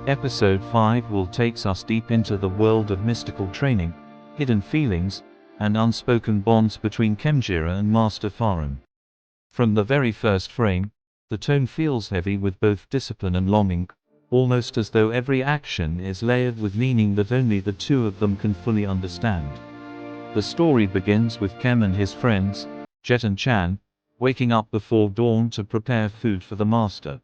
Episode 5 will take us deep into the world of mystical training, hidden feelings, and unspoken bonds between Khemjira and Master Pharan. From the very first frame, the tone feels heavy with both discipline and longing, almost as though every action is layered with meaning that only the two of them can fully understand. The story begins with Khem and his friends, Jet and Chan, waking up before dawn to prepare food for the master.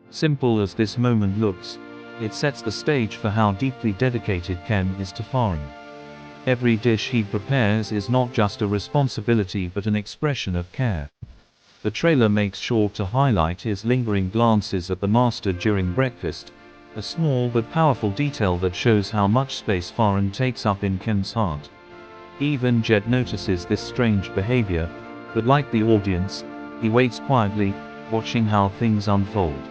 Simple as this moment looks, it sets the stage for how deeply dedicated Khem is to Pharan. Every dish he prepares is not just a responsibility but an expression of care. The trailer makes sure to highlight his lingering glances at the master during breakfast, a small but powerful detail that shows how much space Pharan takes up in Khem's heart. Even Jet notices this strange behavior, but like the audience, he waits quietly, watching how things unfold.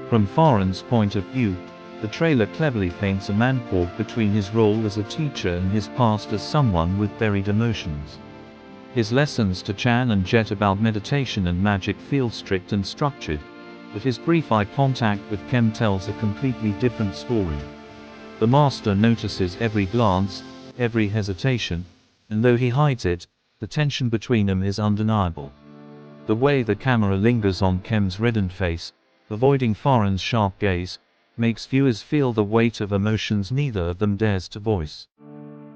From Pharan's point of view, the trailer cleverly paints a man-pork between his role as a teacher and his past as someone with buried emotions. His lessons to Chan and Jet about meditation and magic feel strict and structured, but his brief eye contact with Khem tells a completely different story. The master notices every glance, every hesitation, and though he hides it, the tension between them is undeniable. The way the camera lingers on Khem's reddened face, avoiding Pharan's sharp gaze, makes viewers feel the weight of emotions neither of them dares to voice.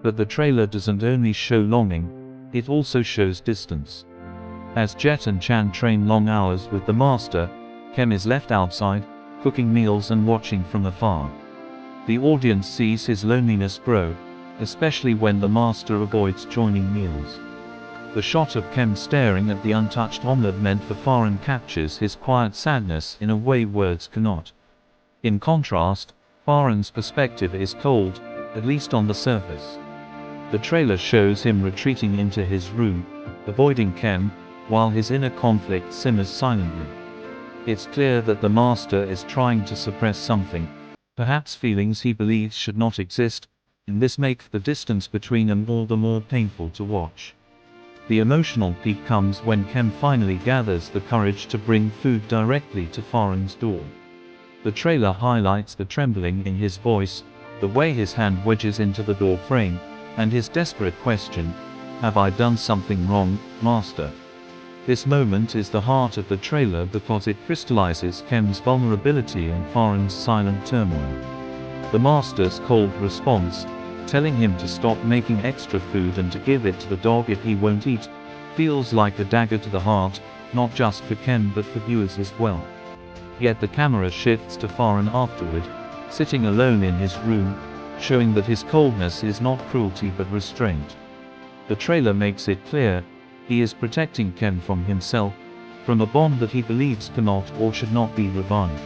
But the trailer doesn't only show longing, it also shows distance. As Jet and Chan train long hours with the master, Khem is left outside, cooking meals and watching from afar. The audience sees his loneliness grow, especially when the master avoids joining meals. The shot of Khem staring at the untouched omelette meant for Pharan captures his quiet sadness in a way words cannot. In contrast, Pharan's perspective is cold, at least on the surface. The trailer shows him retreating into his room, avoiding Khem, while his inner conflict simmers silently. It's clear that the master is trying to suppress something, perhaps feelings he believes should not exist, and this makes the distance between them all the more painful to watch. The emotional peak comes when Khem finally gathers the courage to bring food directly to Pharan's door. The trailer highlights the trembling in his voice, the way his hand wedges into the door frame, and his desperate question, "Have I done something wrong, Master?" This moment is the heart of the trailer because it crystallizes Khem's vulnerability and Pharan's silent turmoil. The Master's cold response, telling him to stop making extra food and to give it to the dog if he won't eat, feels like a dagger to the heart, not just for Khem but for viewers as well. Yet the camera shifts to Pharan afterward, sitting alone in his room, showing that his coldness is not cruelty but restraint. The trailer makes it clear, he is protecting Khem from himself, from a bond that he believes cannot or should not be revived.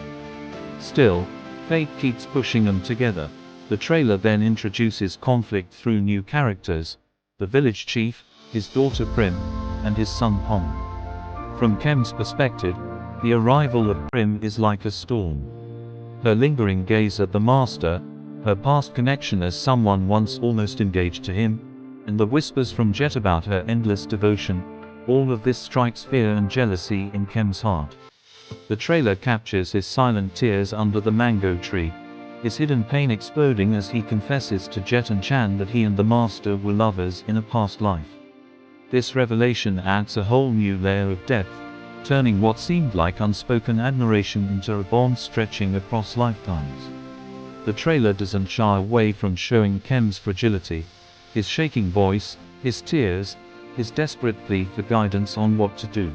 Still, fate keeps pushing them together. The trailer then introduces conflict through new characters, the village chief, his daughter Prim, and his son Pong. From Khem's perspective, the arrival of Prim is like a storm. Her lingering gaze at the master, her past connection as someone once almost engaged to him, and the whispers from Jet about her endless devotion, all of this strikes fear and jealousy in Khem's heart. The trailer captures his silent tears under the mango tree, his hidden pain exploding as he confesses to Jet and Chan that he and the master were lovers in a past life. This revelation adds a whole new layer of depth, turning what seemed like unspoken admiration into a bond stretching across lifetimes. The trailer doesn't shy away from showing Khem's fragility, his shaking voice, his tears, his desperate plea for guidance on what to do.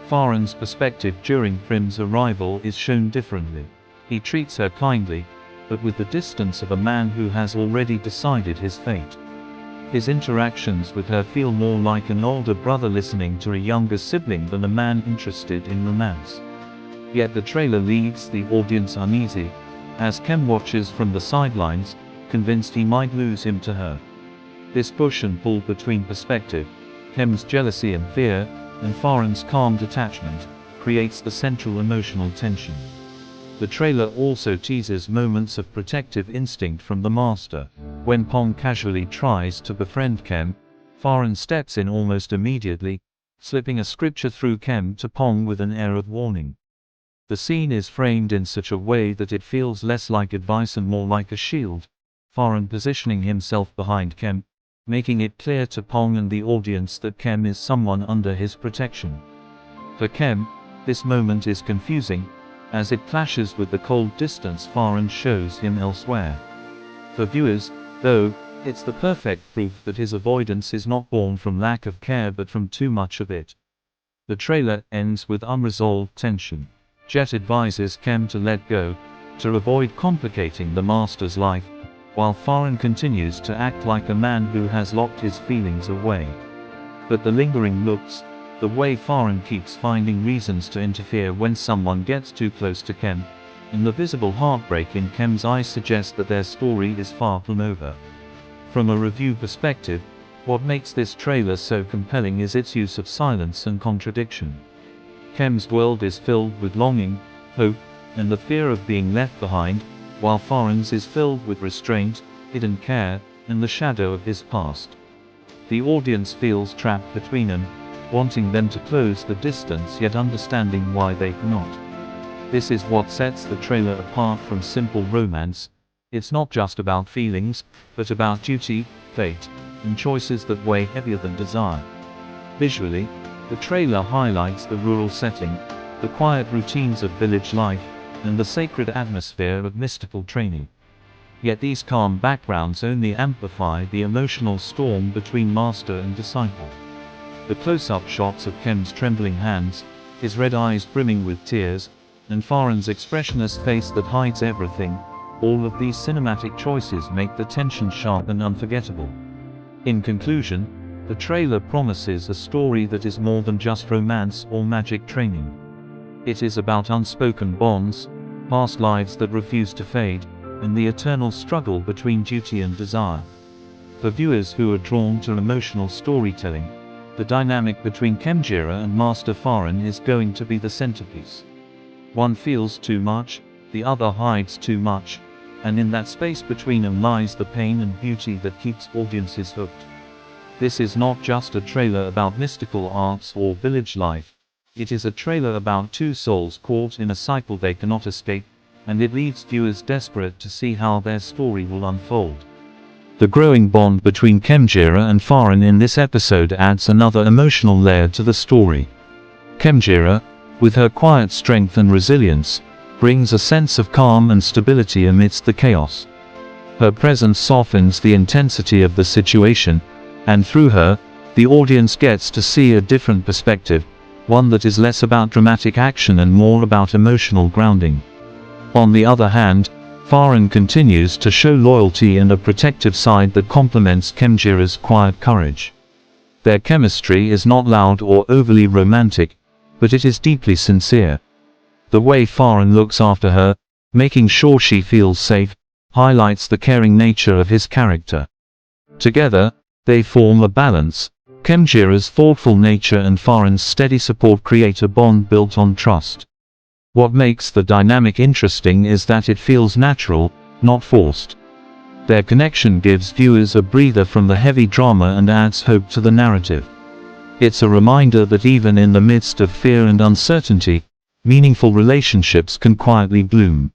Pharan's perspective during Prim's arrival is shown differently. He treats her kindly, but with the distance of a man who has already decided his fate. His interactions with her feel more like an older brother listening to a younger sibling than a man interested in romance. Yet the trailer leaves the audience uneasy, as Khem watches from the sidelines, convinced he might lose him to her. This push and pull between perspective, Khem's jealousy and fear, and Pharan's calm detachment, creates the central emotional tension. The trailer also teases moments of protective instinct from the master. When Pong casually tries to befriend Khem, Pharan steps in almost immediately, slipping a scripture through Khem to Pong with an air of warning. The scene is framed in such a way that it feels less like advice and more like a shield, Pharan positioning himself behind Khem, making it clear to Pong and the audience that Khem is someone under his protection. For Khem, this moment is confusing, as it clashes with the cold distance Pharan shows him elsewhere. For viewers, though, it's the perfect proof that his avoidance is not born from lack of care but from too much of it. The trailer ends with unresolved tension. Jet advises Khem to let go, to avoid complicating the master's life, while Pharan continues to act like a man who has locked his feelings away. But the lingering looks, the way Pharan keeps finding reasons to interfere when someone gets too close to Khem, and the visible heartbreak in Khem's eyes suggest that their story is far from over. From a review perspective, what makes this trailer so compelling is its use of silence and contradiction. Khem's world is filled with longing, hope, and the fear of being left behind, while Pharan's is filled with restraint, hidden care, and the shadow of his past. The audience feels trapped between them, wanting them to close the distance yet understanding why they cannot. This is what sets the trailer apart from simple romance. It's not just about feelings, but about duty, fate, and choices that weigh heavier than desire. Visually, the trailer highlights the rural setting, the quiet routines of village life, and the sacred atmosphere of mystical training. Yet these calm backgrounds only amplify the emotional storm between master and disciple. The close-up shots of Khem's trembling hands, his red eyes brimming with tears, and Pharan's expressionless face that hides everything, all of these cinematic choices make the tension sharp and unforgettable. In conclusion, the trailer promises a story that is more than just romance or magic training. It is about unspoken bonds, past lives that refuse to fade, and the eternal struggle between duty and desire. For viewers who are drawn to emotional storytelling, the dynamic between Khemjira and Master Pharan is going to be the centerpiece. One feels too much, the other hides too much, and in that space between them lies the pain and beauty that keeps audiences hooked. This is not just a trailer about mystical arts or village life. It is a trailer about two souls caught in a cycle they cannot escape, and it leaves viewers desperate to see how their story will unfold. The growing bond between Khemjira and Pharan in this episode adds another emotional layer to the story. Khemjira, with her quiet strength and resilience, brings a sense of calm and stability amidst the chaos. Her presence softens the intensity of the situation, and through her, the audience gets to see a different perspective, one that is less about dramatic action and more about emotional grounding. On the other hand, Pharan continues to show loyalty and a protective side that complements Khemjira's quiet courage. Their chemistry is not loud or overly romantic, but it is deeply sincere. The way Pharan looks after her, making sure she feels safe, highlights the caring nature of his character. Together, they form a balance. Khemjira's thoughtful nature and Pharan's steady support create a bond built on trust. What makes the dynamic interesting is that it feels natural, not forced. Their connection gives viewers a breather from the heavy drama and adds hope to the narrative. It's a reminder that even in the midst of fear and uncertainty, meaningful relationships can quietly bloom.